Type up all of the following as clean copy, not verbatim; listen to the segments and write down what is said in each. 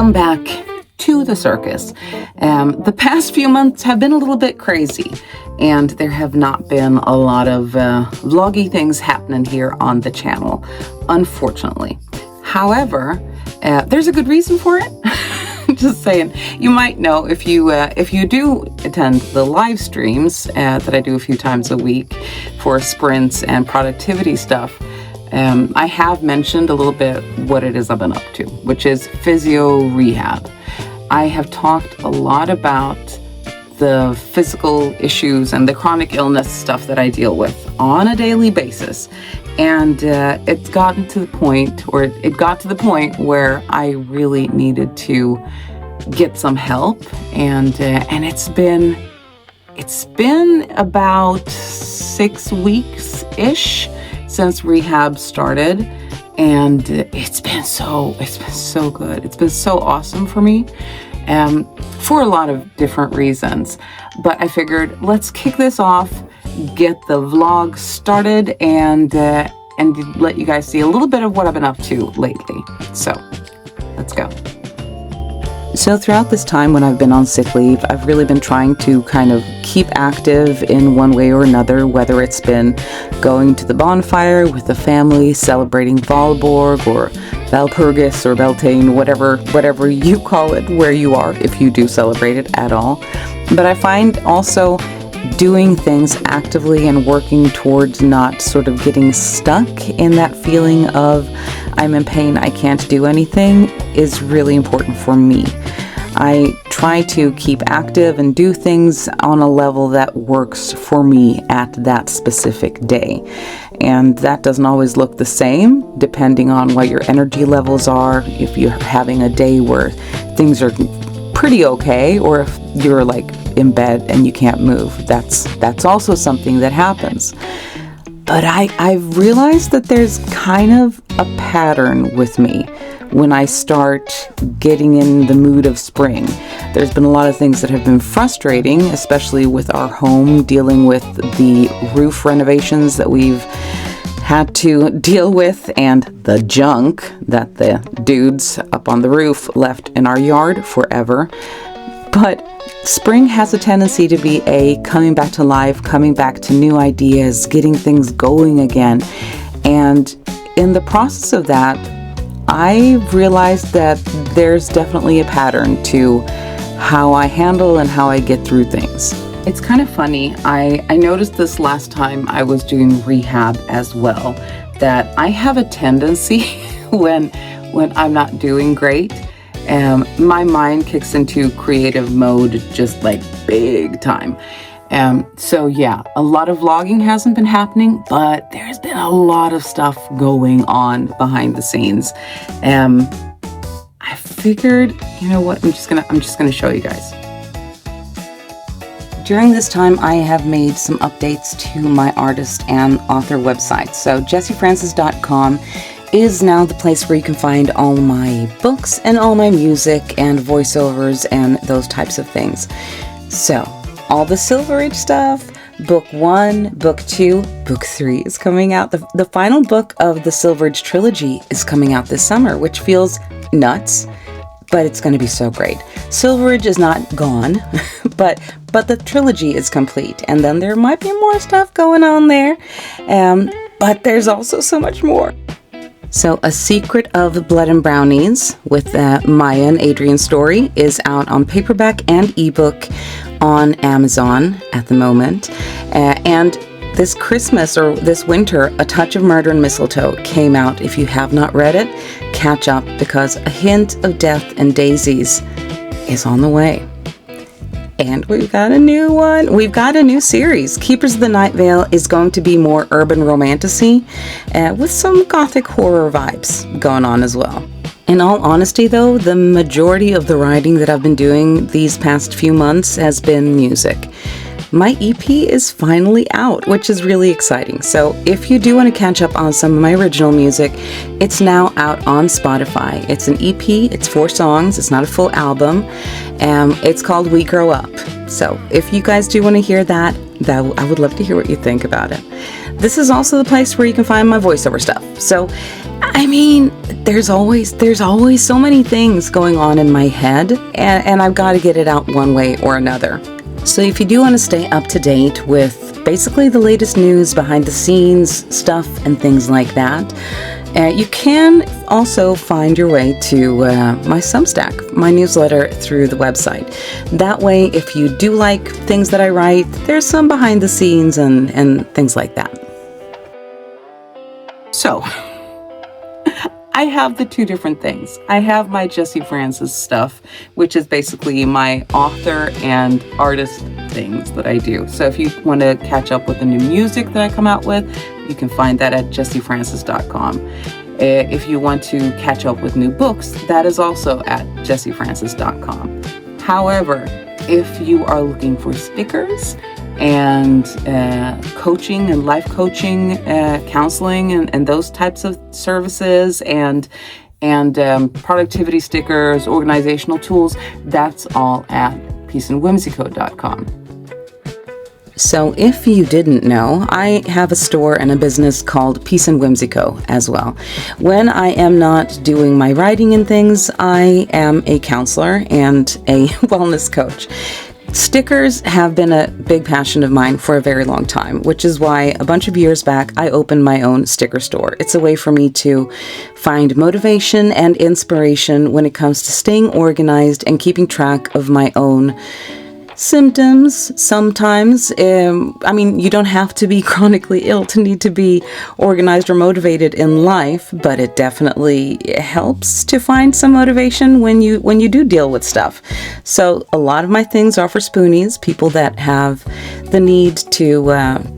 Welcome back to the circus. The past few months have been a little bit crazy, and there have not been a lot of vloggy things happening here on the channel, unfortunately. However, there's a good reason for it. Just saying. You might know if you do attend the live streams that I do a few times a week for sprints and productivity stuff. I have mentioned a little bit what it is I've been up to, which is physio rehab. I have talked a lot about the physical issues and the chronic illness stuff that I deal with on a daily basis. And it got to the point where I really needed to get some help. And it's been about 6 weeks-ish since rehab started, and it's been so good. It's been so awesome for me, for a lot of different reasons. But I figured, let's kick this off, get the vlog started, and let you guys see a little bit of what I've been up to lately. So let's go. So throughout this time when I've been on sick leave, I've really been trying to kind of keep active in one way or another, whether it's been going to the bonfire with the family, celebrating Valborg or Valpurgis or Beltane, whatever you call it where you are, if you do celebrate it at all. But I find also doing things actively and working towards not sort of getting stuck in that feeling of I'm in pain, I can't do anything, is really important for me. I try to keep active and do things on a level that works for me at that specific day. And that doesn't always look the same depending on what your energy levels are. If you're having a day where things are pretty okay, or if you're like in bed and you can't move, that's also something that happens. But I've realized that there's kind of a pattern with me when I start getting in the mood of spring. There's been a lot of things that have been frustrating, especially with our home, dealing with the roof renovations that we've had to deal with and the junk that the dudes up on the roof left in our yard forever. But spring has a tendency to be a coming back to life, coming back to new ideas, getting things going again. And in the process of that, I realized that there's definitely a pattern to how I handle and how I get through things. It's kind of funny. I noticed this last time I was doing rehab as well, that I have a tendency when I'm not doing great, my mind kicks into creative mode just like big time. So yeah, a lot of vlogging hasn't been happening, but there's been a lot of stuff going on behind the scenes. I figured, you know what, I'm just gonna show you guys. During this time, I have made some updates to my artist and author website. So jessiefrancis.com is now the place where you can find all my books and all my music and voiceovers and those types of things. So all the Silver Age stuff, book 1, book 2, book 3 is coming out. The final book of the Silver Age trilogy is coming out this summer, which feels nuts, but it's going to be so great. Silver Age is not gone, but the trilogy is complete. And then there might be more stuff going on there, but there's also so much more. So A Secret of Blood and Brownies with Maya and Adrian's story is out on paperback and ebook on Amazon at the moment. And this Christmas or this winter, A Touch of Murder and Mistletoe came out. If you have not read it, catch up, because A Hint of Death and Daisies is on the way. And we've got a new one. We've got a new series. Keepers of the Night Vale is going to be more urban romantasy with some gothic horror vibes going on as well. In all honesty though, the majority of the writing that I've been doing these past few months has been music. My EP is finally out, which is really exciting. So if you do want to catch up on some of my original music, it's now out on Spotify. It's an EP, it's 4 songs, it's not a full album. It's called We Grow Up. So if you guys do want to hear that I would love to hear what you think about it. This is also the place where you can find my voiceover stuff. So I mean, there's always so many things going on in my head, and I've got to get it out one way or another. So if you do want to stay up to date with basically the latest news, behind the scenes stuff, and things like that, you can also find your way to my Substack, my newsletter, through the website. That way, if you do like things that I write, there's some behind the scenes and things like that. So, I have the two different things. I have my Jessie Francis stuff, which is basically my author and artist things that I do. So if you want to catch up with the new music that I come out with, you can find that at jessiefrancis.com. If you want to catch up with new books, that is also at jessiefrancis.com. However, if you are looking for stickers and coaching and life coaching, counseling and those types of services and productivity stickers, organizational tools, that's all at peaceandwhimsyco.com. So if you didn't know, I have a store and a business called Peace and Whimsy Co as well. When I am not doing my writing and things, I am a counselor and a wellness coach. Stickers have been a big passion of mine for a very long time, which is why a bunch of years back I opened my own sticker store. It's a way for me to find motivation and inspiration when it comes to staying organized and keeping track of my own symptoms sometimes. I mean, you don't have to be chronically ill to need to be organized or motivated in life, but it definitely helps to find some motivation when you do deal with stuff. So a lot of my things are for spoonies, people that have the need to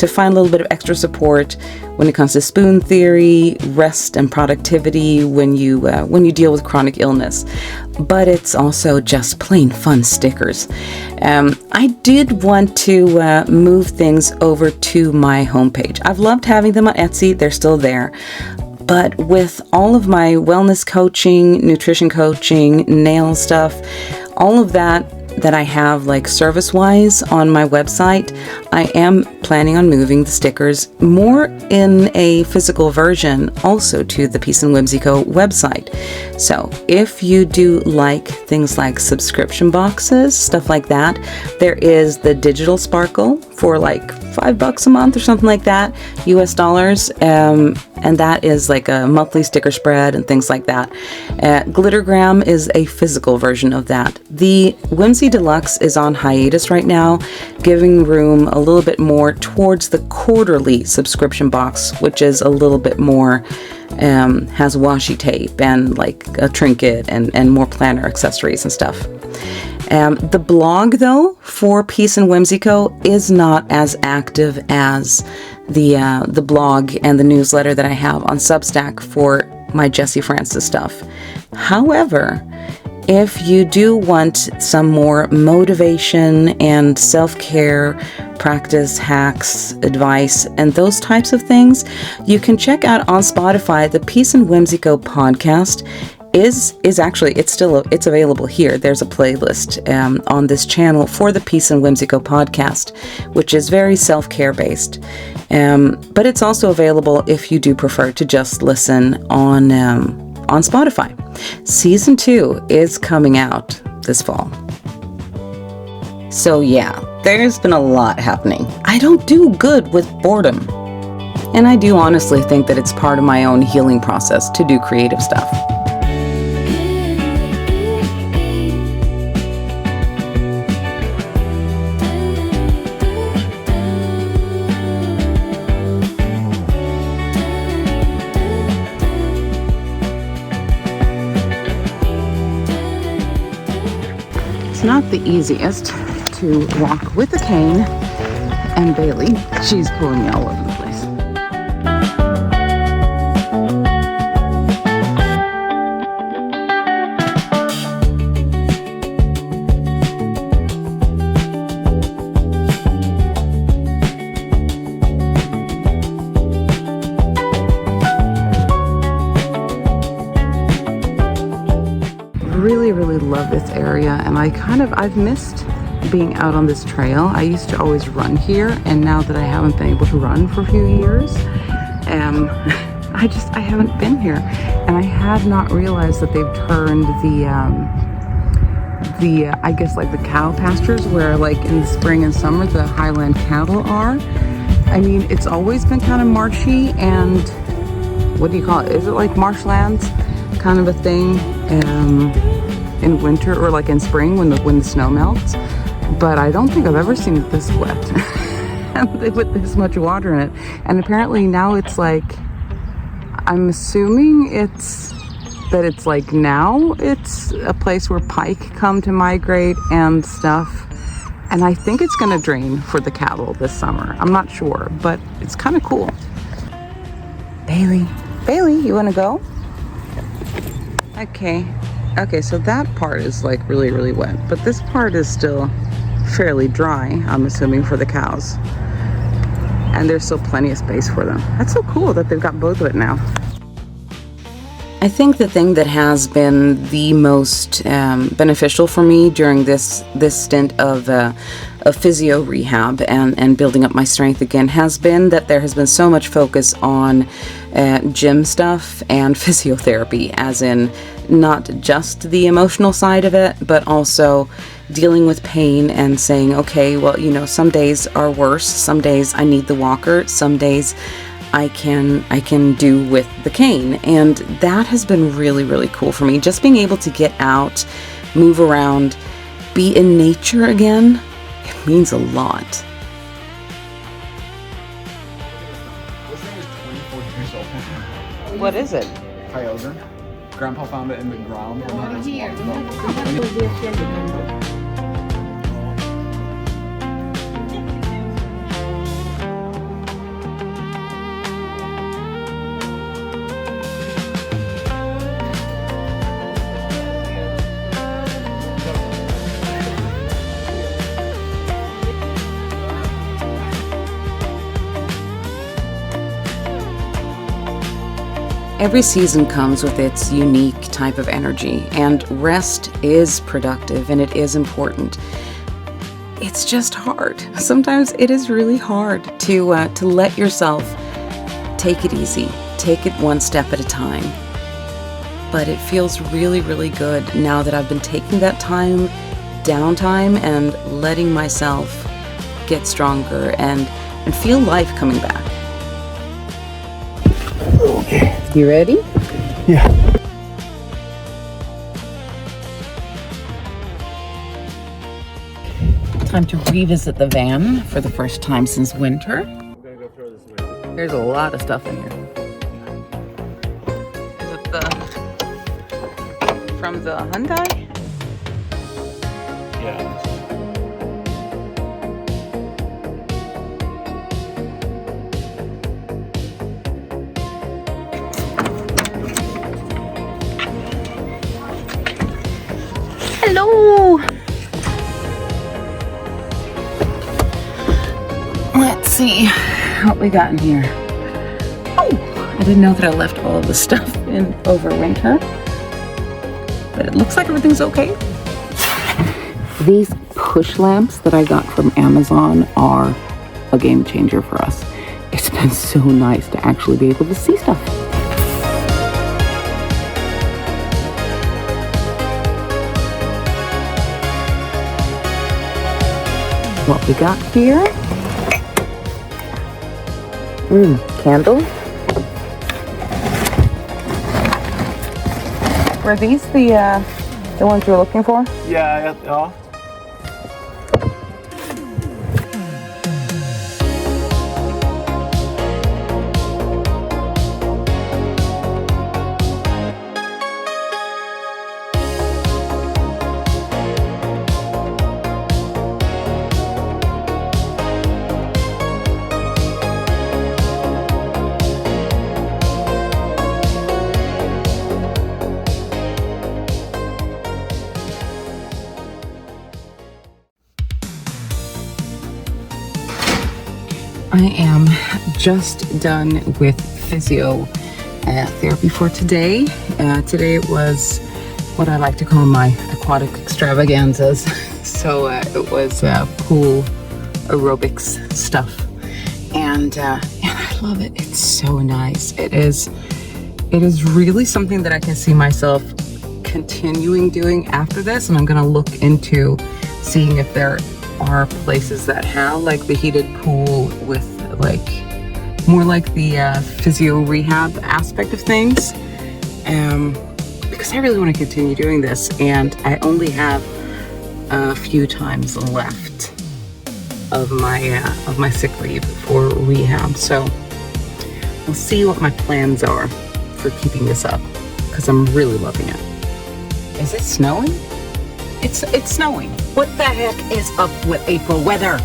find a little bit of extra support when it comes to spoon theory, rest, and productivity when you deal with chronic illness. But it's also just plain fun stickers. I did want to move things over to my homepage. I've loved having them on Etsy. They're still there. But with all of my wellness coaching, nutrition coaching, nail stuff, all of that I have like service-wise on my website, I am planning on moving the stickers more in a physical version also to the Peace and Whimsy Co website. So if you do like things like subscription boxes, stuff like that, there is the digital sparkle for like $5 a month or something like that, US dollars. And that is like a monthly sticker spread and things like that. Glittergram is a physical version of that. The Whimsy Deluxe is on hiatus right now, giving room a little bit more towards the quarterly subscription box, which is a little bit more, has washi tape and like a trinket and more planner accessories and stuff. The blog, though, for Peace and Whimsy Co is not as active as the blog and the newsletter that I have on Substack for my Jessie Francis stuff. However, if you do want some more motivation and self-care practice, hacks, advice, and those types of things, you can check out on Spotify the Peace and Whimsy Co podcast. Is actually, it's available here. There's a playlist on this channel for the Peace and Whimsy Co podcast, which is very self-care based. But it's also available if you do prefer to just listen on Spotify. Season 2 is coming out this fall. So yeah, there's been a lot happening. I don't do good with boredom. And I do honestly think that it's part of my own healing process to do creative stuff. It's not the easiest to walk with a cane, and Bailey, she's pulling me all over the place. Really love this area, and I've missed being out on this trail. I used to always run here, and now that I haven't been able to run for a few years, I haven't been here, and I had not realized that they've turned the I guess like the cow pastures where like in the spring and summer the Highland cattle are. I mean, it's always been kind of marshy and what do you call it? Is it like marshlands kind of a thing in winter or like in spring when the snow melts? But I don't think I've ever seen it this wet. And they put this much water in it. And apparently now it's like, I'm assuming it's like now it's a place where pike come to migrate and stuff. And I think it's gonna drain for the cattle this summer. I'm not sure, but it's kind of cool. Bailey, you wanna go? Okay, so that part is like really, really wet, but this part is still fairly dry, I'm assuming, for the cows. And there's still plenty of space for them. That's so cool that they've got both of it now. I think the thing that has been the most beneficial for me during this stint of physio rehab and building up my strength again has been that there has been so much focus on gym stuff and physiotherapy, as in not just the emotional side of it, but also dealing with pain and saying, okay, well, you know, some days are worse, some days I need the walker, some days I can do with the cane. And that has been really, really cool for me. Just being able to get out, move around, be in nature again, it means a lot. This thing is 24 years old. What is it? Kyogre. Grandpa found it in the ground. Every season comes with its unique type of energy, and rest is productive and it is important. It's just hard. Sometimes it is really hard to let yourself take it easy, take it one step at a time. But it feels really, really good now that I've been taking that downtime and letting myself get stronger and feel life coming back. Okay. You ready? Yeah. Time to revisit the van for the first time since winter. There's a lot of stuff in here. Is it from the Hyundai? Yeah. Hello! Let's see what we got in here. Oh, I didn't know that I left all of the stuff in over winter, but it looks like everything's okay. These push lamps that I got from Amazon are a game changer for us. It's been so nice to actually be able to see stuff. What we got here? Candle. Were these the ones you were looking for? Yeah. I am just done with physio therapy for today. Today it was what I like to call my aquatic extravaganzas. So it was pool aerobics stuff. And I love it. It's so nice. It is really something that I can see myself continuing doing after this, and I'm gonna look into seeing if there are places that have like the heated pool with like more like the physio rehab aspect of things, because I really want to continue doing this, and I only have a few times left of my sick leave for rehab, so we'll see what my plans are for keeping this up, because I'm really loving it. Is it snowing? It's snowing. What the heck is up with April weather?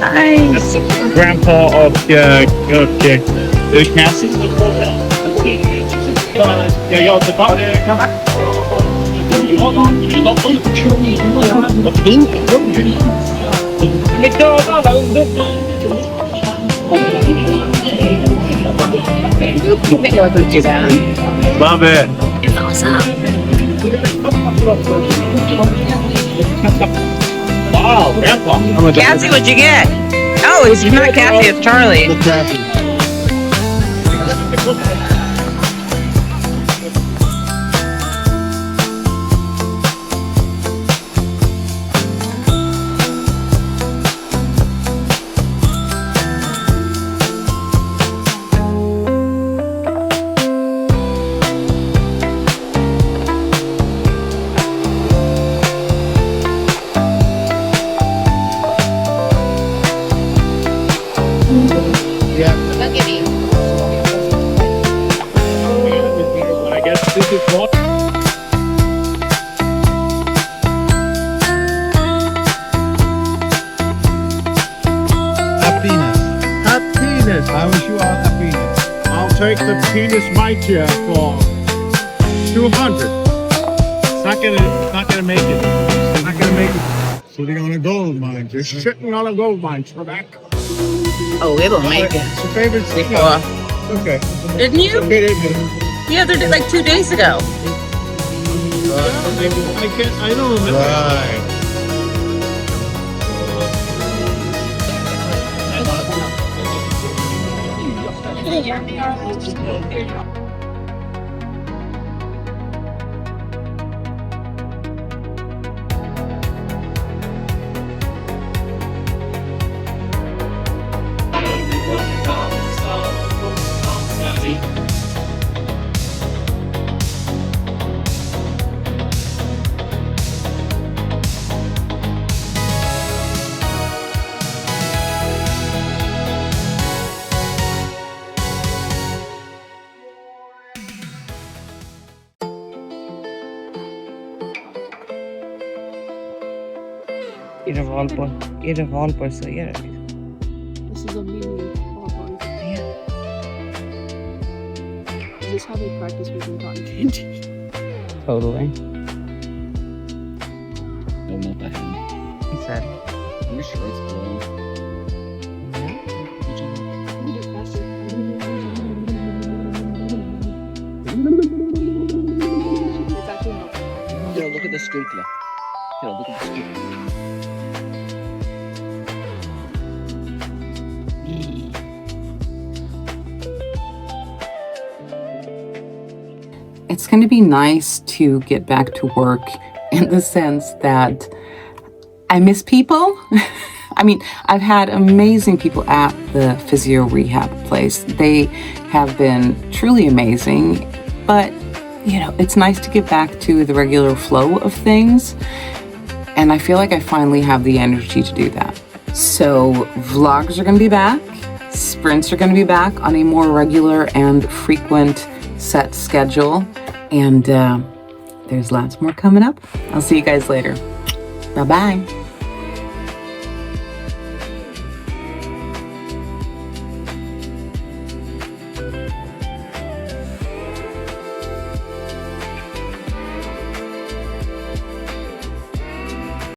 Nice. Grandpa of Cassie. Yeah, y'all the come back. Love it. It's awesome. Wow, Grandpa. Cassie, what'd you get? Oh, it's not Cassie, it's Charlie. I guess this is what. Happiness. I wish you all happiness. I'll take the penis mic here for 200. It's not gonna make it. It's not gonna make it. Sitting on a gold mine. You're sitting on a gold mine, Trebek. Oh, it'll make it. It's your favorite thing. Okay. Didn't you? Okay, didn't The other day, like 2 days ago. I don't remember. Right. Är du van på att säga det? This is a mini PowerPoint. Yeah. Is this how they practice making cotton candy? Totally. No, not that hand. He said. Are you sure it's blue? You do it faster. It's actually not. Yo, look at the scoop left. Yo, look at the scoop. it's going to be nice to get back to work in the sense that I miss people. I mean, I've had amazing people at the physio rehab place. They have been truly amazing, but it's nice to get back to the regular flow of things. And I feel like I finally have the energy to do that. So vlogs are going to be back. Sprints are going to be back on a more regular and frequent set schedule. And there's lots more coming up. I'll see you guys later. Bye-bye.